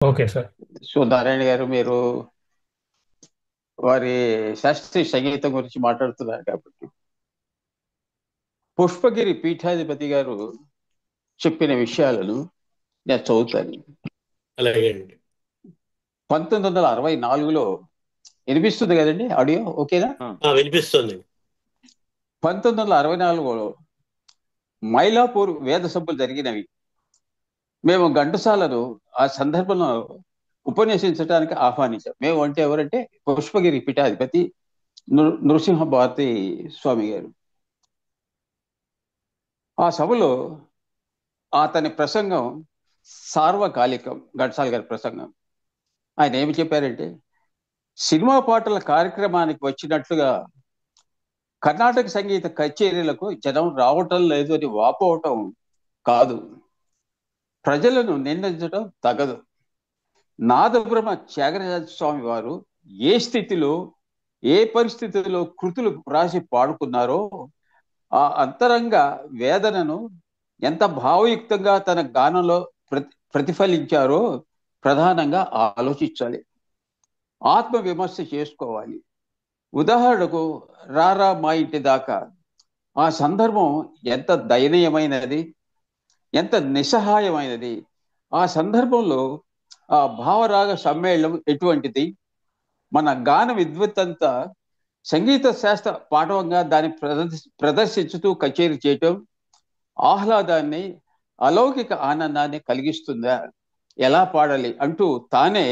Okay sir. So Narayana గారు, మీరు వారి శాస్త్రీయ సంగీతం గురించి మాట్లాడుతున్నారు కాబట్టి పుష్పగిరి పీఠాధిపతి గారు చెప్పిన విషయాలను నేను చదువుతాను. అలాగే అండి. 1964లో వినిపిస్తుంది కదండి ఆడియో? ఓకేనా? వినిపిస్తుంది. 1964లో మైలాపూర్ వేద సభలు జరిగినవి. మేము ఘంటసాలను ఆ సందర్భంలో ఉపన్యసించడానికి ఆహ్వానించాం. మేము అంటే ఎవరంటే పుష్పగిరి పీఠాధిపతి నృసింహ భారతి స్వామి గారు. ఆ సభలో అతని ప్రసంగం సార్వకాలికం. ఘంటసాల గారి ప్రసంగం. ఆయన ఏమి చెప్పారంటే, సినిమా పాటల కార్యక్రమానికి వచ్చినట్లుగా కర్ణాటక సంగీత కచేరీలకు జనం రావటం లేదు అని వాపోవటం కాదు, ప్రజలను నిందించడం తగదు. నాదబ్రహ్మ త్యాగరాజ స్వామి వారు ఏ స్థితిలో, ఏ పరిస్థితుల్లో కృతులు రాసి పాడుకున్నారో, ఆ అంతరంగ వేదనను ఎంత భావయుక్తంగా తన గానంలో ప్రతిఫలించారో ప్రధానంగా ఆలోచించాలి, ఆత్మ విమర్శ చేసుకోవాలి. ఉదాహరణకు రారా మా ఇంటి దాకా, ఆ సందర్భం ఎంత దయనీయమైనది, ఎంత నిస్సహాయమైనది. ఆ సందర్భంలో ఆ భావరాగ సమ్మేళనం ఎటువంటిది. మన గాన విద్వత్ అంతా సంగీత శాస్త్ర పాఠవంగా దాన్ని ప్రదర్శించుతూ కచేరీ చేయటం ఆహ్లాదాన్ని, అలౌకిక ఆనందాన్ని కలిగిస్తుందా, ఎలా పాడాలి అంటూ తానే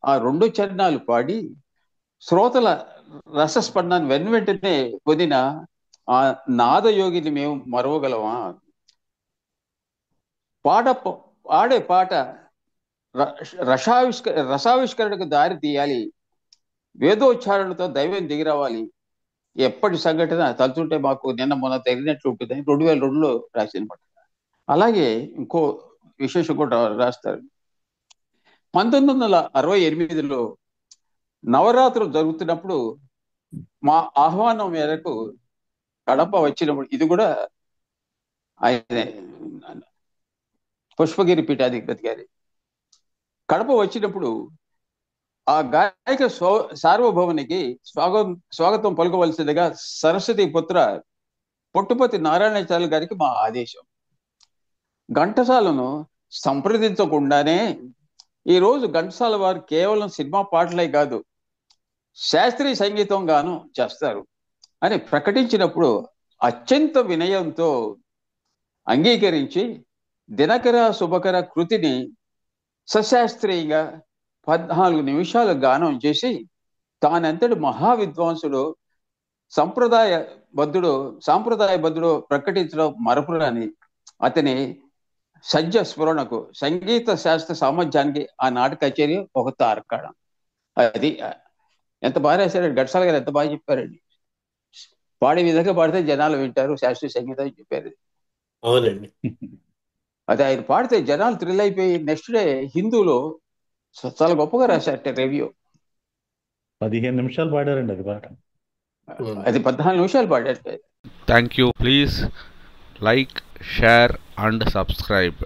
ఆ రెండు చరణాలు పాడి శ్రోతల రసస్పందన వెంటనే పొందిన ఆ నాదయోగిని మేము మరవగలమా? పాట పాడే పాట రసావిష్కరణకు దారి తీయాలి, వేదోచ్చారణతో దైవం దిగిరావాలి. ఎప్పటి సంఘటన తలుచుంటే మాకు నిన్న మొన్న తెలిగినట్లు ఉంటుందని 2002లో రాసిందన్నమాట. అలాగే ఇంకో విశేషం కూడా రాస్తారు. 1968లో నవరాత్రులు జరుగుతున్నప్పుడు మా ఆహ్వానం మేరకు కడప వచ్చినప్పుడు, ఇది కూడా ఆయన పుష్పగిరి పీఠాధిపతి గారి కడప వచ్చినప్పుడు ఆ గాయక సార్వభౌమునికి స్వాగతం పలుకవలసిందిగా సరస్వతి పుత్ర పొట్టుపతి నారాయణాచార్య గారికి మా ఆదేశం. ఘంటసాలను సంప్రదించకుండానే ఈరోజు ఘంటసాల వారు కేవలం సినిమా పాటలే కాదు, శాస్త్రీయ సంగీతం గాను చేస్తారు అని ప్రకటించినప్పుడు అత్యంత వినయంతో అంగీకరించి దినకర శుభకర కృతిని సశాస్త్రీయంగా 14 నిమిషాలు గానం చేసి తానంతటి మహావిద్వాంసుడు, సంప్రదాయ సాంప్రదాయబద్ధుడు ప్రకటించడం మరపురాని అతని సజ్జ స్ఫురణకు, సంగీత శాస్త్ర సామర్థ్యానికి ఆ నాటక కచేరీ ఒక తార్కాణం. అది ఎంత బాగా రాశారండి ఘంటసాల గారు, ఎంత బాగా చెప్పారండి. పాడే విధంగా పాడితే జనాలు వింటారు, శాస్త్రీయ సంగీతం చెప్పారు. అవునండి. అది ఆయన పాడితే జనాలు థ్రిల్ అయిపోయి నెక్స్ట్ డే హిందూలో చాలా గొప్పగా రాశారట రివ్యూ. 15 నిమిషాలు పాడారండి అది పాట. అది 14 నిమిషాలు పాడారు. Thank you. Please like, share and subscribe.